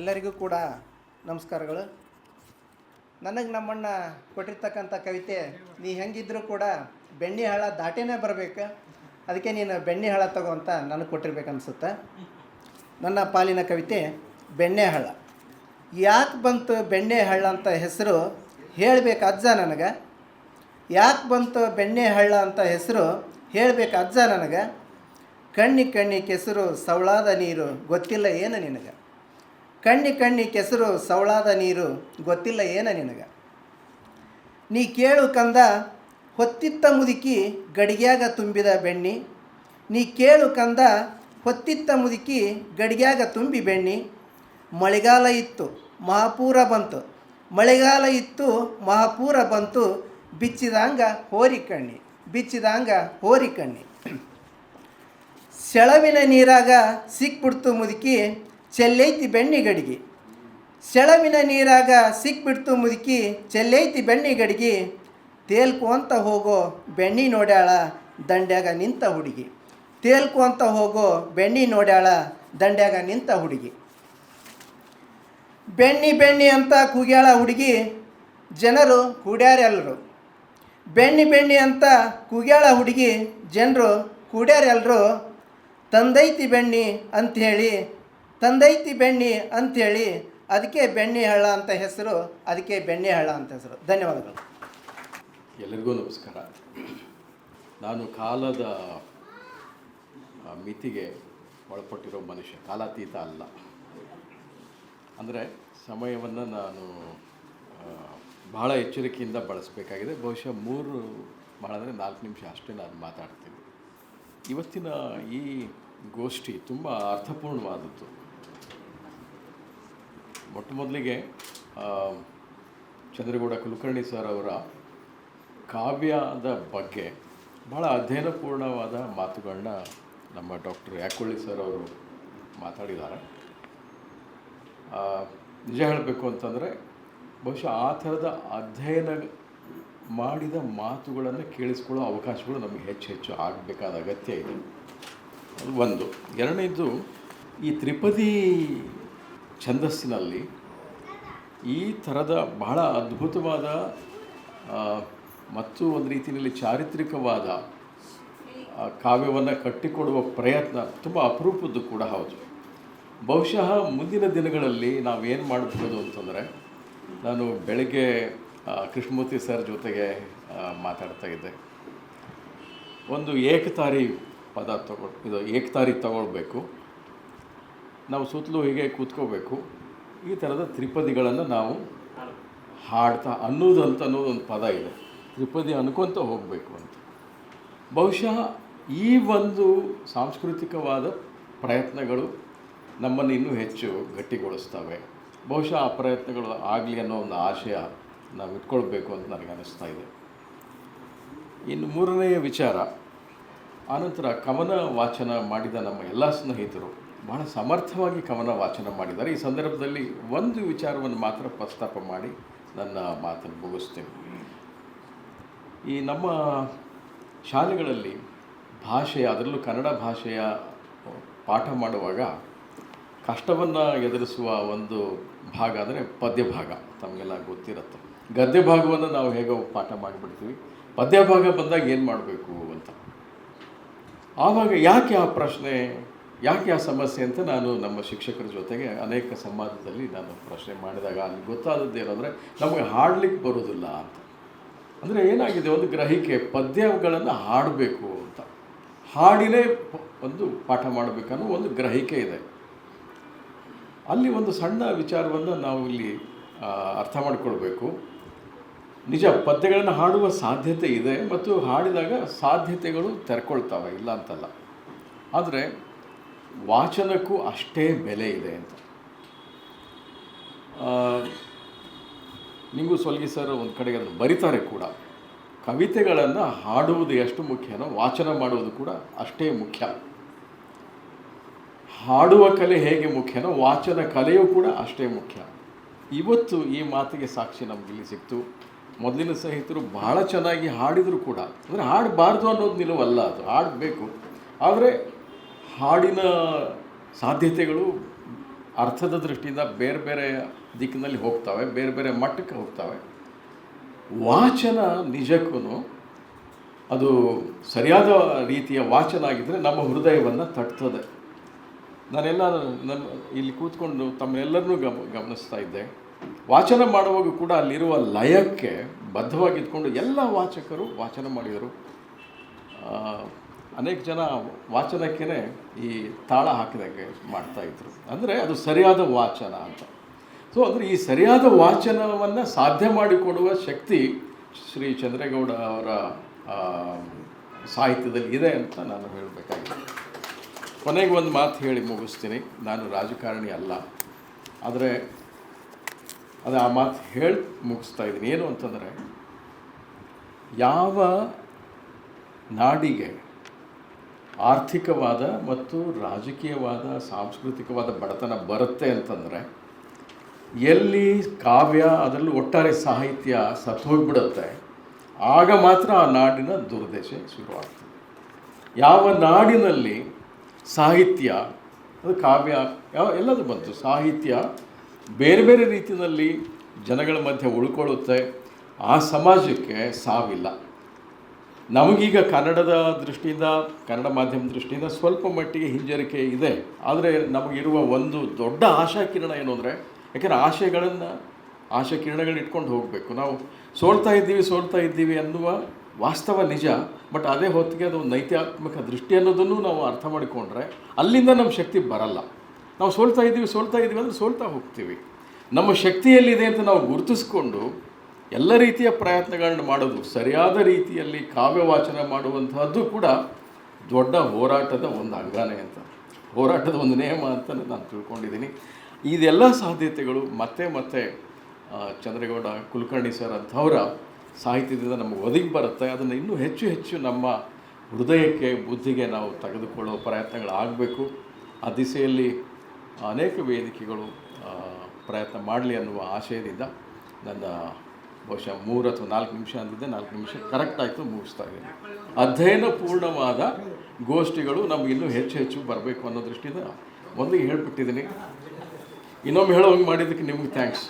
ಎಲ್ಲರಿಗೂ ಕೂಡ ನಮಸ್ಕಾರಗಳು. ನನಗೆ ನಮ್ಮಣ್ಣ ಕೊಟ್ಟಿರ್ತಕ್ಕಂಥ ಕವಿತೆ, ನೀ ಹೆಂಗಿದ್ರೂ ಕೂಡ ಬೆಣ್ಣೆ ಹಳ್ಳ ದಾಟೇನೇ ಬರಬೇಕು, ಅದಕ್ಕೆ ನೀನು ಬೆಣ್ಣೆ ಹಳ್ಳ ತಗೋ ಅಂತ ನನಗೆ ಕೊಟ್ಟಿರ್ಬೇಕನ್ಸುತ್ತೆ. ನನ್ನ ಪಾಲಿನ ಕವಿತೆ ಬೆಣ್ಣೆ ಹಳ್ಳ. ಯಾಕೆ ಬಂತು ಬೆಣ್ಣೆ ಹಳ್ಳ ಅಂತ ಹೆಸರು ಹೇಳಬೇಕು ಅಜ್ಜ ನನಗೆ. ಯಾಕೆ ಬಂತು ಬೆಣ್ಣೆ ಹಳ್ಳ ಅಂತ ಹೆಸರು ಹೇಳಬೇಕು ಅಜ್ಜ ನನಗೆ. ಕಣ್ಣಿ ಕೆಸರು ಸವಳಾದ ನೀರು ಗೊತ್ತಿಲ್ಲ ಏನು ನಿನಗೆ. ಕಣ್ಣಿ ಕೆಸರು ಸವಳಾದ ನೀರು ಗೊತ್ತಿಲ್ಲ ಏನು ನಿನಗೆ. ನೀ ಕೇಳು ಕಂದ ಹೊತ್ತಿತ್ತ ಮುದುಕಿ ಗಡಿಗ್ಯಾಗ ತುಂಬಿದ ಬೆಣ್ಣಿ. ನೀ ಕೇಳು ಕಂದ ಹೊತ್ತಿತ್ತ ಮುದುಕಿ ಗಡಿಗ್ಯಾಗ ತುಂಬಿ ಬೆಣ್ಣಿ. ಮಳೆಗಾಲ ಇತ್ತು ಮಹಾಪೂರ ಬಂತು, ಮಳೆಗಾಲ ಇತ್ತು ಮಹಾಪೂರ ಬಂತು, ಬಿಚ್ಚಿದಂಗ ಹೋರಿ ಕಣ್ಣಿ, ಬಿಚ್ಚಿದಂಗ ಹೋರಿ ಕಣ್ಣಿ. ಸೆಳವಿನ ನೀರಾಗ ಸಿಕ್ಬಿಡ್ತು ಮುದುಕಿ ಚೆಲ್ಲೈತಿ ಬೆಣ್ಣಿ ಗಡಿಗೆ. ಸೆಳವಿನ ನೀರಾಗ ಸಿಕ್ಬಿಡ್ತು ಮುದುಕಿ ಚೆಲ್ಲೈತಿ ಬೆಣ್ಣಿ ಗಡಿಗೆ. ತೇಲ್ಕು ಅಂತ ಹೋಗೋ ಬೆಣ್ಣಿ ನೋಡ್ಯಾಳ ದಂಡ್ಯಾಗ ನಿಂತ ಹುಡುಗಿ. ತೇಲ್ಕು ಅಂತ ಹೋಗೋ ಬೆಣ್ಣಿ ನೋಡ್ಯಾಳ ದಂಡ್ಯಾಗ ನಿಂತ ಹುಡುಗಿ. ಬೆಣ್ಣಿ ಅಂತ ಕೂಗ್ಯಾಳ ಹುಡುಗಿ, ಜನರು ಕೂಡ್ಯಾರೆಲ್ಲರು. ಬೆಣ್ಣಿ ಅಂತ ಕೂಗ್ಯಾಳ ಹುಡುಗಿ, ಜನರು ಕೂಡ್ಯಾರೆಲ್ಲರು. ತಂದೈತಿ ಬೆಣ್ಣಿ ಅಂಥೇಳಿ, ತಂದೈತಿ ಬೆಣ್ಣಿ ಅಂಥೇಳಿ, ಅದಕ್ಕೆ ಬೆಣ್ಣೆ ಹಳ್ಳ ಅಂತ ಹೆಸರು, ಅದಕ್ಕೆ ಬೆಣ್ಣೆ ಹಳ್ಳ ಅಂತ ಹೆಸರು. ಧನ್ಯವಾದಗಳು. ಎಲ್ಲರಿಗೂ ನಮಸ್ಕಾರ. ನಾನು ಕಾಲದ ಮಿತಿಗೆ ಒಳಪಟ್ಟಿರೋ ಮನುಷ್ಯ, ಕಾಲಾತೀತ ಅಲ್ಲ. ಅಂದರೆ ಸಮಯವನ್ನು ನಾನು ಬಹಳ ಎಚ್ಚರಿಕೆಯಿಂದ ಬಳಸಬೇಕಾಗಿದೆ. ಬಹುಶಃ ಭಾಳ ಅಂದರೆ 4 ನಿಮಿಷ ಅಷ್ಟೇ ನಾನು ಮಾತಾಡ್ತೀನಿ. ಇವತ್ತಿನ ಈ ಗೋಷ್ಠಿ ತುಂಬ ಅರ್ಥಪೂರ್ಣವಾದದ್ದು. ಮೊದಲಿಗೆ ಚಂದ್ರಗೌಡ ಕುಲಕರ್ಣಿ ಸರ್ ಅವರ ಕಾವ್ಯದ ಬಗ್ಗೆ ಭಾಳ ಅಧ್ಯಯನಪೂರ್ಣವಾದ ಮಾತುಗಳನ್ನ ನಮ್ಮ ಡಾಕ್ಟರ್ ಯಾಕೊಳ್ಳಿ ಸರ್ ಅವರು ಮಾತಾಡಿದ್ದಾರೆ. ನಿಜ ಹೇಳಬೇಕು ಅಂತಂದರೆ ಬಹುಶಃ ಆ ಥರದ ಅಧ್ಯಯನ ಮಾಡಿದ ಮಾತುಗಳನ್ನು ಕೇಳಿಸ್ಕೊಳ್ಳೋ ಅವಕಾಶಗಳು ನಮಗೆ ಹೆಚ್ಚು ಆಗಬೇಕಾದ ಅಗತ್ಯ ಇದೆ. ಅದು ಒಂದು. ಎರಡನೇದು, ಈ ತ್ರಿಪದಿ ಛಂದಸ್ಸಿನಲ್ಲಿ ಈ ಥರದ ಬಹಳ ಅದ್ಭುತವಾದ ಮತ್ತು ಒಂದು ರೀತಿಯಲ್ಲಿ ಚಾರಿತ್ರಿಕವಾದ ಕಾವ್ಯವನ್ನು ಕಟ್ಟಿಕೊಡುವ ಪ್ರಯತ್ನ ತುಂಬ ಅಪರೂಪದ್ದು ಕೂಡ ಹೌದು. ಬಹುಶಃ ಮುಂದಿನ ದಿನಗಳಲ್ಲಿ ನಾವೇನು ಮಾಡಬಹುದು ಅಂತಂದರೆ, ನಾನು ಬೆಳಗ್ಗೆ ಕೃಷ್ಣಮೂರ್ತಿ ಸರ್ ಜೊತೆಗೆ ಮಾತಾಡ್ತಾ ಇದ್ದೆ. ಒಂದು ಏಕತಾರಿ ಪದ ಇದು ಏಕತಾರಿ ತಗೊಳ್ಬೇಕು, ನಾವು ಸುತ್ತಲೂ ಹೀಗೆ ಕೂತ್ಕೋಬೇಕು, ಈ ಥರದ ತ್ರಿಪದಿಗಳನ್ನು ನಾವು ಹಾಡ್ತಾ ಅನ್ನೋದೊಂದು ಪದ ಇದೆ, ತ್ರಿಪದಿ ಅನ್ಕೊತ ಹೋಗಬೇಕು ಅಂತ. ಬಹುಶಃ ಈ ಒಂದು ಸಾಂಸ್ಕೃತಿಕವಾದ ಪ್ರಯತ್ನಗಳು ನಮ್ಮನ್ನು ಇನ್ನೂ ಹೆಚ್ಚು ಗಟ್ಟಿಗೊಳಿಸ್ತವೆ. ಬಹುಶಃ ಆ ಪ್ರಯತ್ನಗಳು ಆಗಲಿ ಅನ್ನೋ ಒಂದು ಆಶಯ ನಾವು ಇಟ್ಕೊಳ್ಬೇಕು ಅಂತ ನನಗೆ ಅನ್ನಿಸ್ತಾ ಇದೆ. ಇನ್ನು ಮೂರನೆಯ ವಿಚಾರ, ಆನಂತರ ಕವನ ವಾಚನ ಮಾಡಿದ ನಮ್ಮ ಎಲ್ಲ ಸ್ನೇಹಿತರು ಬಹಳ ಸಮರ್ಥವಾಗಿ ಕವನ ವಾಚನ ಮಾಡಿದ್ದಾರೆ. ಈ ಸಂದರ್ಭದಲ್ಲಿ ಒಂದು ವಿಚಾರವನ್ನು ಮಾತ್ರ ಪ್ರಸ್ತಾಪ ಮಾಡಿ ನನ್ನ ಮಾತನ್ನು ಮುಗಿಸ್ತೀನಿ. ಈ ನಮ್ಮ ಶಾಲೆಗಳಲ್ಲಿ ಭಾಷೆಯ, ಅದರಲ್ಲೂ ಕನ್ನಡ ಭಾಷೆಯ ಪಾಠ ಮಾಡುವಾಗ ಕಷ್ಟವನ್ನು ಎದುರಿಸುವ ಒಂದು ಭಾಗ ಅಂದರೆ ಪದ್ಯ ಭಾಗ. ತಮಗೆಲ್ಲ ಗೊತ್ತಿರುತ್ತೆ. ಗದ್ಯ ಭಾಗವನ್ನು ನಾವು ಹೇಗೋ ಪಾಠ ಮಾಡಿಬಿಡ್ತೀವಿ, ಪದ್ಯ ಭಾಗ ಬಂದಾಗ ಏನು ಮಾಡಬೇಕು ಅಂತ. ಆವಾಗ ಯಾಕೆ ಆ ಪ್ರಶ್ನೆ, ಯಾಕೆ ಆ ಸಮಸ್ಯೆ ಅಂತ ನಾನು ನಮ್ಮ ಶಿಕ್ಷಕರ ಜೊತೆಗೆ ಅನೇಕ ಸಂವಾದದಲ್ಲಿ ನಾನು ಪ್ರಶ್ನೆ ಮಾಡಿದಾಗ ಅಲ್ಲಿ ಗೊತ್ತಾದದ್ದು ಏನಂದರೆ, ನಮಗೆ ಹಾಡಲಿಕ್ಕೆ ಬರೋದಿಲ್ಲ ಅಂತ. ಅಂದರೆ ಏನಾಗಿದೆ, ಒಂದು ಗ್ರಹಿಕೆ, ಪದ್ಯಗಳನ್ನು ಹಾಡಬೇಕು ಅಂತ, ಹಾಡಿನೇ ಒಂದು ಪಾಠ ಮಾಡಬೇಕನ್ನೋ ಒಂದು ಗ್ರಹಿಕೆ ಇದೆ. ಅಲ್ಲಿ ಒಂದು ಸಣ್ಣ ವಿಚಾರವನ್ನು ನಾವು ಇಲ್ಲಿ ಅರ್ಥ ಮಾಡಿಕೊಳ್ಬೇಕು. ನಿಜ, ಪದ್ಯಗಳನ್ನು ಹಾಡುವ ಸಾಧ್ಯತೆ ಇದೆ ಮತ್ತು ಹಾಡಿದಾಗ ಸಾಧ್ಯತೆಗಳು ತೆರ್ಕೊಳ್ತವೆ, ಇಲ್ಲ ಅಂತಲ್ಲ. ಆದರೆ ವಾಚನಕ್ಕೂ ಅಷ್ಟೇ ಬೆಲೆ ಇದೆ ಅಂತ. ನಿಂಗು ಸೊಲ್ಗಿ ಸರ್ ಒಂದು ಕಡೆಗೆ ಅದನ್ನು ಬರಿತಾರೆ ಕೂಡ. ಕವಿತೆಗಳನ್ನು ಹಾಡುವುದು ಎಷ್ಟು ಮುಖ್ಯನೋ ವಾಚನ ಮಾಡುವುದು ಕೂಡ ಅಷ್ಟೇ ಮುಖ್ಯ. ಹಾಡುವ ಕಲೆ ಹೇಗೆ ಮುಖ್ಯನೋ ವಾಚನ ಕಲೆಯೂ ಕೂಡ ಅಷ್ಟೇ ಮುಖ್ಯ. ಇವತ್ತು ಈ ಮಾತಿಗೆ ಸಾಕ್ಷಿ ನಮಗಿಲ್ಲಿ ಸಿಕ್ತು. ಮೊದಲಿನ ಸ್ನೇಹಿತರು ಬಹಳ ಚೆನ್ನಾಗಿ ಹಾಡಿದರೂ ಕೂಡ, ಅಂದರೆ ಹಾಡಬಾರ್ದು ಅನ್ನೋದು ನಿಲುವಲ್ಲ, ಅದು ಹಾಡಬೇಕು. ಆದರೆ ಹಾಡಿನ ಸಾಧ್ಯತೆಗಳು ಅರ್ಥದ ದೃಷ್ಟಿಯಿಂದ ಬೇರೆ ಬೇರೆ ದಿಕ್ಕಿನಲ್ಲಿ ಹೋಗ್ತವೆ, ಬೇರೆ ಬೇರೆ ಮಟ್ಟಕ್ಕೆ ಹೋಗ್ತವೆ. ವಾಚನ ನಿಜಕ್ಕೂ ಅದು ಸರಿಯಾದ ರೀತಿಯ ವಾಚನ ಆಗಿದ್ದರೆ ನಮ್ಮ ಹೃದಯವನ್ನು ತಟ್ತದೆ. ನಾನೆಲ್ಲ ಇಲ್ಲಿ ಕೂತ್ಕೊಂಡು ತಮ್ಮೆಲ್ಲರನ್ನೂ ಗಮನಿಸ್ತಾ ಇದ್ದೆ. ವಾಚನ ಮಾಡುವಾಗ ಕೂಡ ಅಲ್ಲಿರುವ ಲಯಕ್ಕೆ ಬದ್ಧವಾಗಿದ್ಕೊಂಡು ಎಲ್ಲ ವಾಚಕರು ವಾಚನ ಮಾಡಿದರು. ಅನೇಕ ಜನ ವಾಚನಕ್ಕೇ ಈ ತಾಳ ಹಾಕಿದಾಗೆ ಮಾಡ್ತಾಯಿದ್ರು. ಅಂದರೆ ಅದು ಸರಿಯಾದ ವಾಚನ ಅಂತ. ಸೊ ಅಂದರೆ ಈ ಸರಿಯಾದ ವಾಚನವನ್ನು ಸಾಧ್ಯ ಮಾಡಿಕೊಡುವ ಶಕ್ತಿ ಶ್ರೀ ಚಂದ್ರೇಗೌಡ ಅವರ ಸಾಹಿತ್ಯದಲ್ಲಿ ಇದೆ ಅಂತ ನಾನು ಹೇಳಬೇಕಾಗಿದೆ. ಕೊನೆಗೆ ಒಂದು ಮಾತು ಹೇಳಿ ಮುಗಿಸ್ತೀನಿ. ನಾನು ರಾಜಕಾರಣಿ ಅಲ್ಲ, ಆದರೆ ಆ ಮಾತು ಹೇಳಿ ಮುಗಿಸ್ತಾ ಇದ್ದೀನಿ. ಏನು ಅಂತಂದರೆ, ಯಾವ ನಾಡಿಗೆ ಆರ್ಥಿಕವಾದ ಮತ್ತು ರಾಜಕೀಯವಾದ ಸಾಂಸ್ಕೃತಿಕವಾದ ಬಡತನ ಬರುತ್ತೆ ಅಂತಂದರೆ, ಎಲ್ಲಿ ಕಾವ್ಯ ಅದರಲ್ಲೂ ಒಟ್ಟಾರೆ ಸಾಹಿತ್ಯ ಸತ್ತೋಗ್ಬಿಡುತ್ತೆ, ಆಗ ಮಾತ್ರ ಆ ನಾಡಿನ ದುರ್ದಶೆ ಶುರುವಾಗ್ತದೆ. ಯಾವ ನಾಡಿನಲ್ಲಿ ಸಾಹಿತ್ಯ, ಅದು ಕಾವ್ಯ ಎಲ್ಲದೂ ಬಂತು, ಸಾಹಿತ್ಯ ಬೇರೆ ಬೇರೆ ರೀತಿಯಲ್ಲಿ ಜನಗಳ ಮಧ್ಯೆ ಉಳ್ಕೊಳ್ಳುತ್ತೆ, ಆ ಸಮಾಜಕ್ಕೆ ಸಾವಿಲ್ಲ. ನಮಗೀಗ ಕನ್ನಡದ ದೃಷ್ಟಿಯಿಂದ, ಕನ್ನಡ ಮಾಧ್ಯಮ ದೃಷ್ಟಿಯಿಂದ ಸ್ವಲ್ಪ ಮಟ್ಟಿಗೆ ಹಿಂಜರಿಕೆ ಇದೆ. ಆದರೆ ನಮಗಿರುವ ಒಂದು ದೊಡ್ಡ ಆಶಾಕಿರಣ ಏನು ಅಂದರೆ, ಯಾಕೆಂದರೆ ಆಶಾ ಕಿರಣಗಳನ್ನ ಇಟ್ಕೊಂಡು ಹೋಗಬೇಕು. ನಾವು ಸೋಲ್ತಾ ಇದ್ದೀವಿ ಅನ್ನುವ ವಾಸ್ತವ ನಿಜ. ಬಟ್ ಅದೇ ಹೊತ್ತಿಗೆ ಅದು ನೈತಿಕಾತ್ಮಕ ದೃಷ್ಟಿ ಅನ್ನೋದನ್ನು ನಾವು ಅರ್ಥ ಮಾಡಿಕೊಂಡ್ರೆ ಅಲ್ಲಿಂದ ನಮ್ಮ ಶಕ್ತಿ ಬರಲ್ಲ. ನಾವು ಸೋಲ್ತಾ ಇದ್ದೀವಿ ಅಂದರೆ ಸೋಲ್ತಾ ಹೋಗ್ತೀವಿ. ನಮ್ಮ ಶಕ್ತಿಯಲ್ಲಿದೆ ಅಂತ ನಾವು ಗುರುತಿಸ್ಕೊಂಡು ಎಲ್ಲ ರೀತಿಯ ಪ್ರಯತ್ನಗಳನ್ನ ಮಾಡೋದು, ಸರಿಯಾದ ರೀತಿಯಲ್ಲಿ ಕಾವ್ಯ ವಾಚನ ಮಾಡುವಂತಹದ್ದು ಕೂಡ ದೊಡ್ಡ ಹೋರಾಟದ ಒಂದು ಅಂಗನೇ ಅಂತ, ಹೋರಾಟದ ಒಂದು ನಿಯಮ ಅಂತ ನಾನು ತಿಳ್ಕೊಂಡಿದ್ದೀನಿ. ಇದೆಲ್ಲ ಸಾಧ್ಯತೆಗಳು ಮತ್ತೆ ಚಂದ್ರೇಗೌಡ ಕುಲಕರ್ಣಿ ಸರ್ ಅಂಥವರ ಸಾಹಿತ್ಯದಿಂದ ನಮಗೆ ಒದಗಿ ಬರುತ್ತೆ. ಅದನ್ನು ಇನ್ನೂ ಹೆಚ್ಚು ನಮ್ಮ ಹೃದಯಕ್ಕೆ, ಬುದ್ಧಿಗೆ ನಾವು ತೆಗೆದುಕೊಳ್ಳುವ ಪ್ರಯತ್ನಗಳಾಗಬೇಕು. ಆ ದಿಸೆಯಲ್ಲಿ ಅನೇಕ ವೇದಿಕೆಗಳು ಪ್ರಯತ್ನ ಮಾಡಲಿ ಅನ್ನುವ ಆಶಯದಿಂದ ನನ್ನ ಬಹುಶಃ 3 ಅಥವಾ 4 ನಿಮಿಷ ಅಂದಿದ್ದೆ, 4 ನಿಮಿಷ ಕರೆಕ್ಟ್ ಆಯಿತು, ಮುಗಿಸ್ತಾ ಇದ್ದೀನಿ. ಅಧ್ಯಯನ ಪೂರ್ಣವಾದ ಗೋಷ್ಠಿಗಳು ನಮ್ಗೆ ಇನ್ನೂ ಹೆಚ್ಚು ಬರಬೇಕು ಅನ್ನೋ ದೃಷ್ಟಿಯಿಂದ ಮೊದಲಿಗೆ ಹೇಳಿಬಿಟ್ಟಿದ್ದೀನಿ. ಇನ್ನೊಮ್ಮೆ ಹೇಳೋಂಗೆ ಮಾಡಿದ್ದಕ್ಕೆ ನಿಮ್ಗೆ ಥ್ಯಾಂಕ್ಸ್.